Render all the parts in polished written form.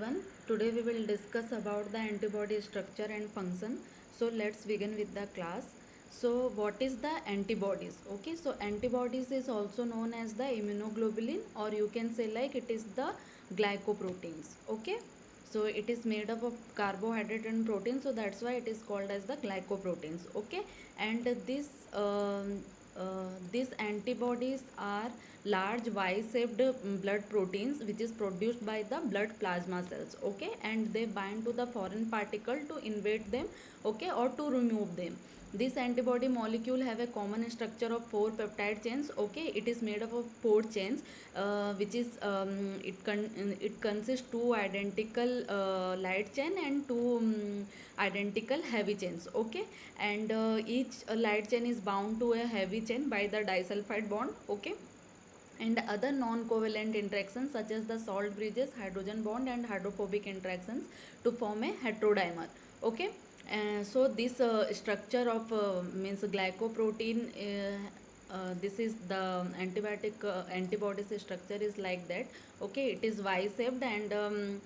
everyone. Today we will discuss about the antibody structure and function. So let's begin with the class. So what is the antibodies? Okay, so antibodies is also known as the immunoglobulin, or you can say like it is the glycoproteins. Okay, so it is made up of carbohydrate and protein, so that's why it is called as the glycoproteins. Okay, and these antibodies are large y-shaped blood proteins which is produced by the blood plasma cells. Okay, and they bind to the foreign particle to invade them, okay, or to remove them. This antibody molecule have a common structure of four peptide chains. Okay, it is made up of four chains, which is it consists two identical light chain and two identical heavy chains. Okay, and each light chain is bound to a heavy chain by the disulfide bond. Okay, and other non-covalent interactions such as the salt bridges, hydrogen bond and hydrophobic interactions to form a heterodimer. Okay, so this structure of means glycoprotein, this is the antibodies structure is like that. Okay, it is y shaped, and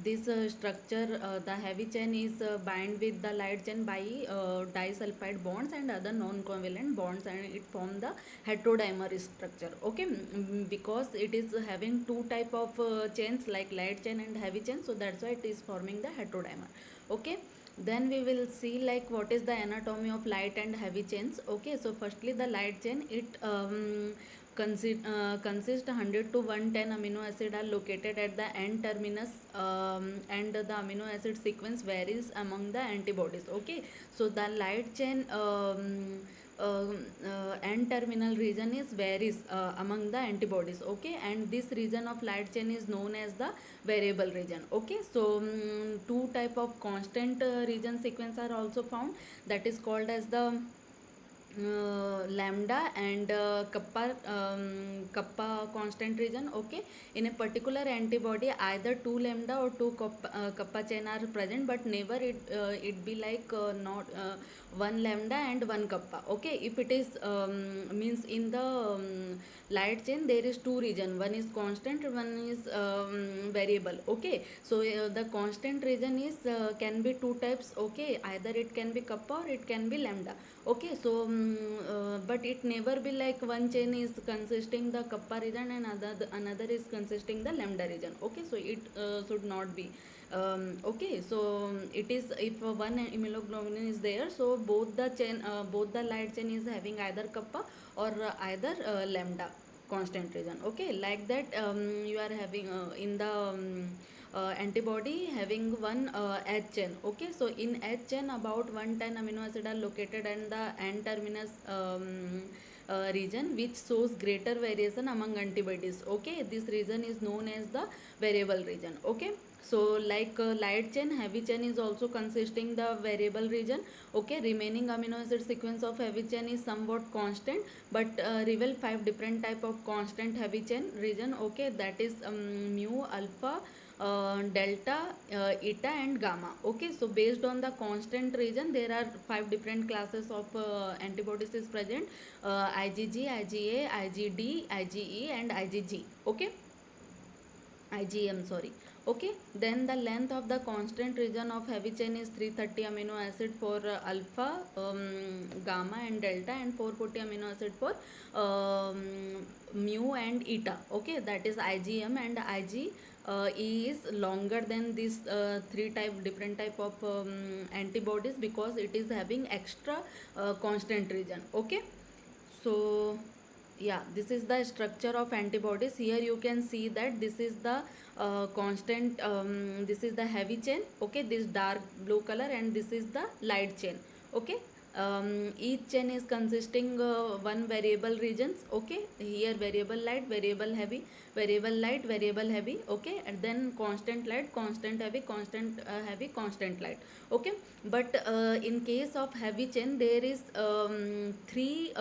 this structure, the heavy chain is bind with the light chain by disulfide bonds and other non-covalent bonds, and it form the heterodimer structure. Okay, because it is having two type of chains like light chain and heavy chain, so that's why it is forming the heterodimer. Okay, then we will see like what is the anatomy of light and heavy chains. Okay, so firstly the light chain, it consist 100 to 110 amino acid are located at the end terminus, and the amino acid sequence varies among the antibodies. Okay, so the light chain end terminal region is varies among the antibodies. Okay, and this region of light chain is known as the variable region. Okay, so two type of constant region sequence are also found, that is called as the lambda and kappa constant region. Okay, in a particular antibody either two lambda or two kappa chain are present, but never it be like not one lambda and one kappa. Okay, if it is means in the light chain there is two region, one is constant, one is variable. Okay, so the constant region is can be two types. Okay, either it can be kappa or it can be lambda. Okay, so but it never be like one chain is consisting the kappa region and another is consisting the lambda region. Okay, so it should not be. Okay, so it is if one immunoglobulin is there, so both the light chain is having either kappa or either lambda constant region. Okay, like that you are having in the antibody having one H chain. Okay, so in H chain about 110 amino acid are located and the N terminus region which shows greater variation among antibodies. Okay, this region is known as the variable region. Okay, so like light chain, heavy chain is also consisting the variable region. Okay, remaining amino acid sequence of heavy chain is somewhat constant, but reveal five different type of constant heavy chain region. Okay, that is mu, alpha, delta, eta and gamma. Okay, so based on the constant region there are five different classes of antibodies is present: IgG, IgA, IgD, IgE and IgG. Okay, IgM, sorry. Okay, then the length of the constant region of heavy chain is 330 amino acid for alpha, gamma and delta, and 440 amino acid for mu and eta. Okay, that is IgM, and Ig E is longer than these three different type of antibodies because it is having extra constant region. Okay, so yeah, this is the structure of antibodies. Here you can see that this is the constant, this is the heavy chain. Okay, this dark blue color, and this is the light chain. Okay, each chain is consisting one variable regions. Okay, here variable light, variable heavy, variable light, variable heavy. Okay, and then constant light, constant heavy, constant heavy, constant light. Okay, but in case of heavy chain there is three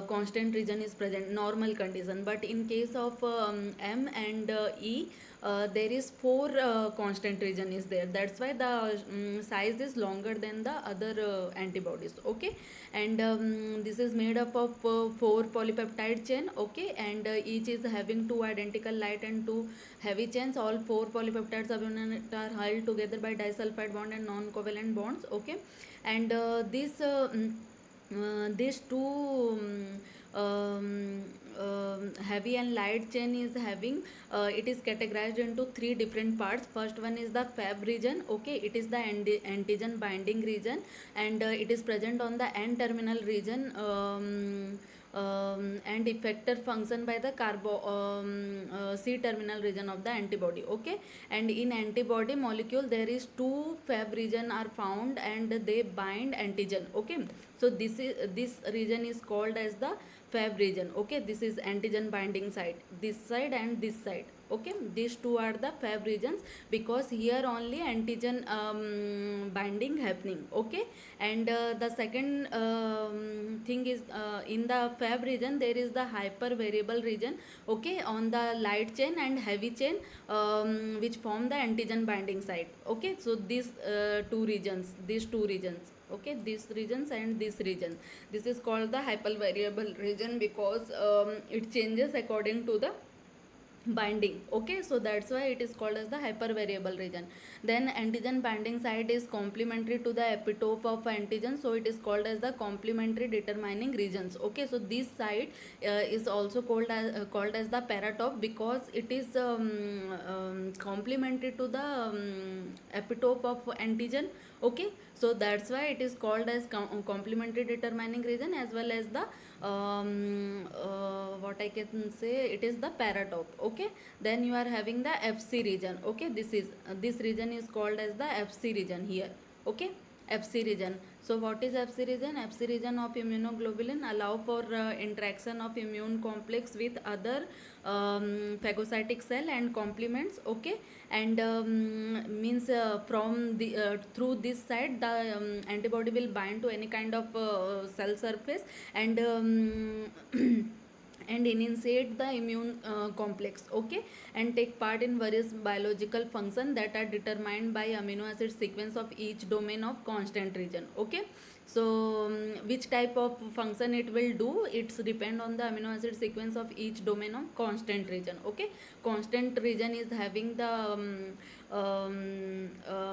constant region is present, normal condition. But in case of M and E, there is four constant region is there. That's why the size is longer than the other antibodies. Okay, and this is made up of four polypeptide chain. Okay, and each is having two identical light and two heavy chains. All four polypeptide subunits are held together by disulfide bond and non-covalent bonds. Okay, and these two heavy and light chain is having, it is categorized into three different parts. First one is the Fab region. Okay, it is the antigen binding region, and it is present on the N terminal region, and effector function by the C terminal region of the antibody. Okay, and in antibody molecule there is two Fab region are found and they bind antigen. Okay, so this region is called as the Fab region. Okay, this is antigen binding site, this side and this side. Okay, these two are the Fab regions because here only antigen binding happening. Okay, and the second thing is, in the Fab region there is the hyper variable region. Okay, on the light chain and heavy chain, which form the antigen binding site. Okay, so these two regions. Okay, these regions and this region, this is called the hypervariable region because it changes according to the binding. Okay, so that's why it is called as the hypervariable region. Then antigen binding site is complementary to the epitope of antigen, so it is called as the complementary determining regions. Okay, so this site is also called as the paratope because it is complementary to the epitope of antigen. Okay, so that's why it is called as complementary determining region, as well as the what I can say, it is the paratope. Okay, then you are having the FC region. Okay, this region is called as the FC region here. Okay, FC region. So what is FC region? FC region of immunoglobulin allow for interaction of immune complex with other phagocytic cell and complements. Okay, and means from the through this side the antibody will bind to any kind of cell surface and and initiate the immune complex. Okay, and take part in various biological functions that are determined by amino acid sequence of each domain of constant region. Okay, so which type of function it will do, it's depend on the amino acid sequence of each domain of constant region. Okay, constant region is having the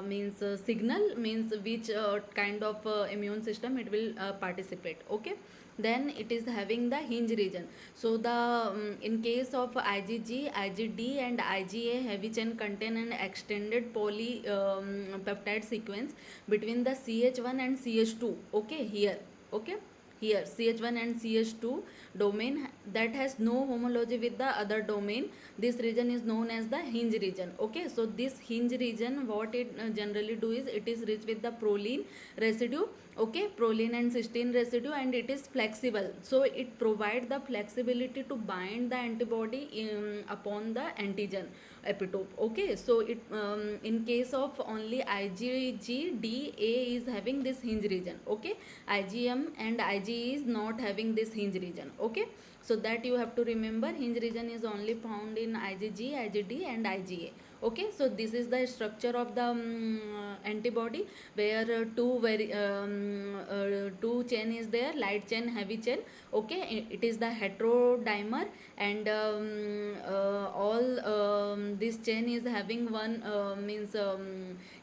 means signal, means which kind of immune system it will participate. Okay, then it is having the hinge region. So the in case of IgG, IgD and IgA, heavy chain contain an extended poly peptide sequence between the CH1 and CH2. Okay, here. Okay, here CH1 and CH2 domain that has no homology with the other domain, this region is known as the hinge region. Okay, so this hinge region, what it generally do is, it is rich with the proline residue. Okay, proline and cysteine residue, and it is flexible, so it provide the flexibility to bind the antibody upon the antigen epitope. Okay, so it in case of only IgG, DA is having this hinge region. Okay, IgM and IgE is not having this hinge region. Okay, so that you have to remember, hinge region is only found in IgG, IgD and IgA. Okay, so this is the structure of the antibody, where two chain is there, light chain, heavy chain. Okay, it is the heterodimer, and all this chain is having one means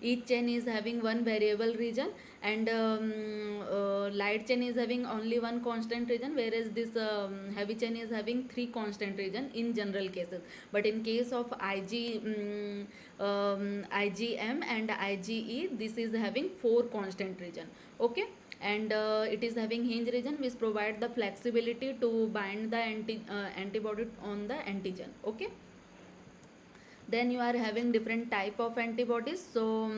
each chain is having one variable region, and light chain is having only one constant region, whereas this heavy chain is having three constant region in general cases. But in case of IgM and IgE, this is having four constant region. Okay, and it is having hinge region which provide the flexibility to bind the antibody on the antigen. Okay, Then you are having different type of antibodies. So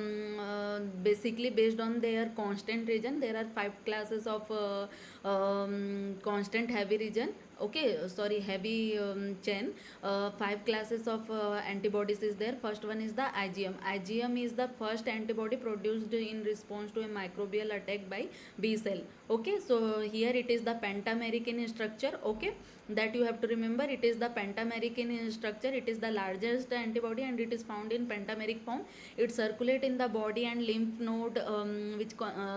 basically based on their constant region, there are five classes of constant heavy region, okay, sorry, heavy chain. Five classes of antibodies is there. First one is the IgM is the first antibody produced in response to a microbial attack by B cell. Okay, so here it is the pentameric in structure. Okay, that you have to remember, it is the pentameric in structure. It is the largest antibody and it is found in pentameric form. It circulate in the body and lymph node,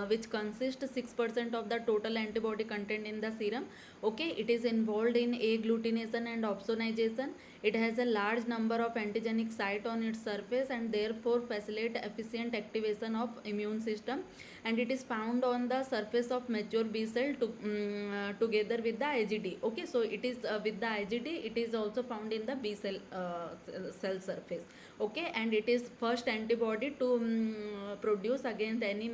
which consists 6% of the total antibody content in the serum. Okay, it is involved in agglutination and opsonization. It has a large number of antigenic site on its surface and therefore facilitate efficient activation of immune system, and it is found on the surface of mature B cell together with the IgD. Okay, so it is with the IgD, it is also found in the B cell cell surface. Okay, and it is first antibody to produce against any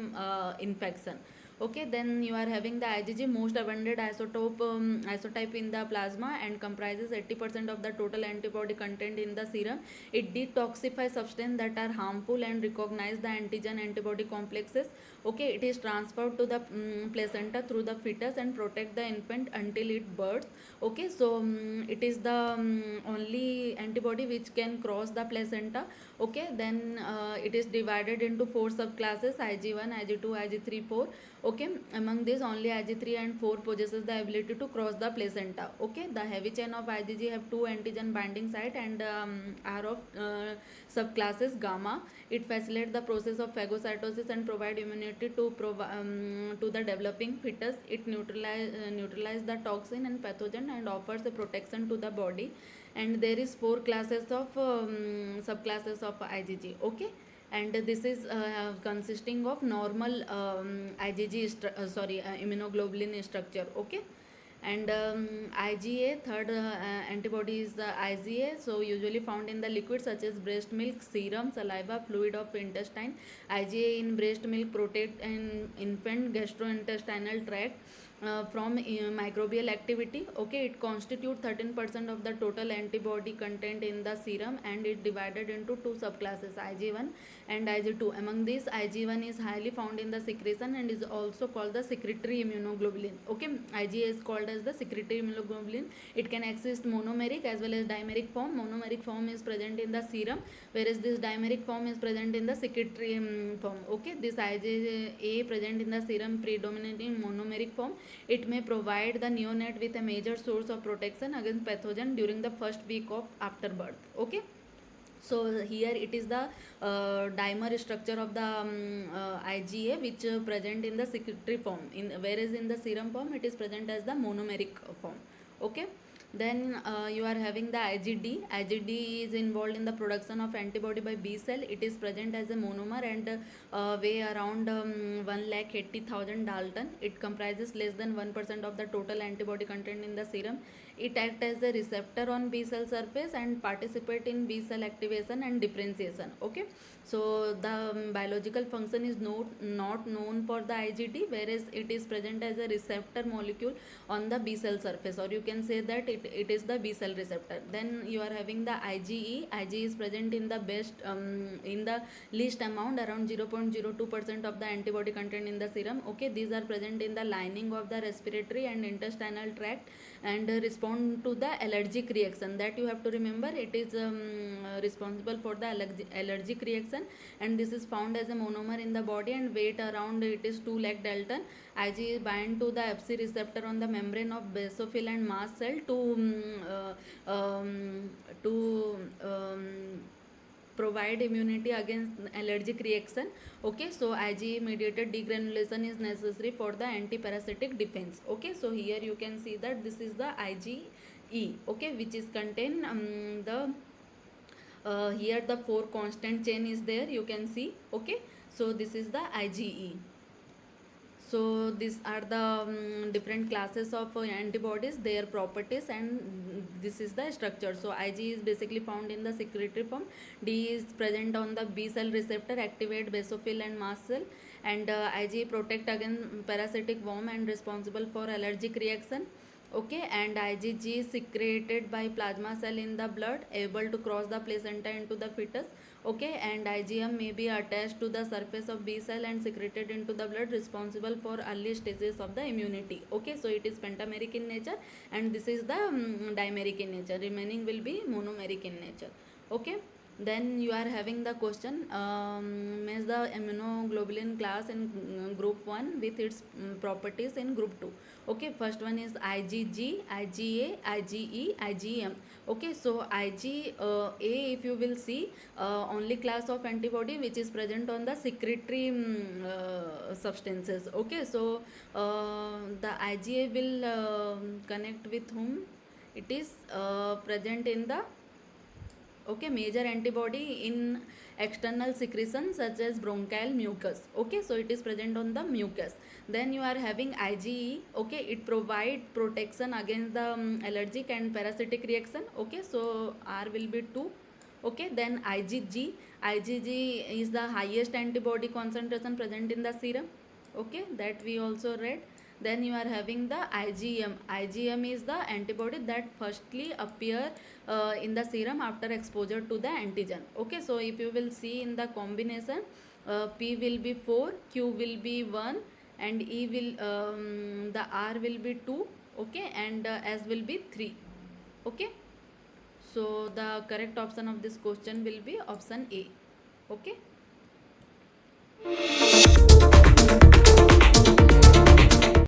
infection. Okay, then you are having the IgG, most abundant isotype in the plasma and comprises 80% of the total antibody content in the serum. It detoxifies substances that are harmful and recognize the antigen antibody complexes. Okay, it is transferred to the placenta through the fetus and protect the infant until it births. Okay, so it is the only antibody which can cross the placenta. Okay, then it is divided into four subclasses: Ig1, Ig2, Ig3, 4. Okay, among these only Ig3 and 4 possesses the ability to cross the placenta. Okay, the heavy chain of IgG have two antigen binding site and are of subclasses gamma. It facilitates the process of phagocytosis and provide immunity to the developing fetus. It neutralize the toxin and pathogen and offers a protection to the body. And there is four classes of subclasses of IgG. Okay, and this is consisting of normal immunoglobulin structure. Okay, and IgA, third antibody is the IgA, so usually found in the liquid such as breast milk, serum, saliva, fluid of intestine. IgA in breast milk protect an infant gastrointestinal tract from microbial activity. Okay, it constitutes 13% of the total antibody content in the serum, and it divided into two subclasses, Ig1 and Ig2. Among these, Ig1 is highly found in the secretion and is also called the secretory immunoglobulin. Okay, IgA is called as the secretory immunoglobulin. It can exist monomeric as well as dimeric form. Monomeric form is present in the serum, whereas this dimeric form is present in the secretory form. Okay, this IgA present in the serum predominantly in monomeric form. It may provide the neonate with a major source of protection against pathogen during the first week of after birth. Okay, so here it is the dimer structure of the IgA, which present in the secretory form, whereas in the serum form it is present as the monomeric form. Okay, then you are having the IgD. IgD is involved in the production of antibody by B cell. It is present as a monomer and weigh around 1,80,000 Dalton. It comprises less than 1% of the total antibody content in the serum. It acts as a receptor on B cell surface and participate in B cell activation and differentiation. Okay, so the biological function is not known for the IgD, whereas it is present as a receptor molecule on the B cell surface, or you can say that it is the B cell receptor. Then you are having the IgE. IgE is present in the in the least amount, around 0.02% of the antibody content in the serum. Okay, these are present in the lining of the respiratory and intestinal tract and respond to the allergic reaction. That you have to remember, it is responsible for the allergic reaction, and this is found as a monomer in the body and weight around, it is 2 lakh Dalton. Ig bind to the Fc receptor on the membrane of basophil and mast cell to provide immunity against allergic reaction. Okay, so IgE mediated degranulation is necessary for the anti-parasitic defense. Okay, so here you can see that this is the IgE. Okay, which is contain the here the 4 constant chain is there, you can see. Okay, so this is the IgE. So these are the different classes of antibodies, their properties, and this is the structure. So Ig is basically found in the secretory form. D is present on the B cell receptor, activate basophil and mast cell, and Ig protect against parasitic worm and responsible for allergic reaction. Okay, and IgG is secreted by plasma cell in the blood, able to cross the placenta into the fetus. Okay, and IgM may be attached to the surface of B cell and secreted into the blood, responsible for early stages of the immunity. Okay, so it is pentameric in nature, and this is the dimeric in nature. Remaining will be monomeric in nature. Okay, then you are having the question, is the immunoglobulin class in group 1 with its properties in group 2. Okay, first one is IgG, IgA, IgE, IgM. Okay, so IgA, if you will see, only class of antibody which is present on the secretory substances. Okay, so the IgA will connect with whom? It is present in the, okay, major antibody in external secretion such as bronchial mucus. Okay, so it is present on the mucus. Then you are having IgE. Okay, it provide protection against the allergic and parasitic reaction. Okay, so R will be 2. Okay, then IgG. IgG is the highest antibody concentration present in the serum. Okay, that we also read. Then you are having the IgM. IgM is the antibody that firstly appear in the serum after exposure to the antigen. Okay, so if you will see in the combination, P will be 4, Q will be 1, and E will, the R will be 2. Okay, and S will be 3. Okay, so the correct option of this question will be option A. Okay.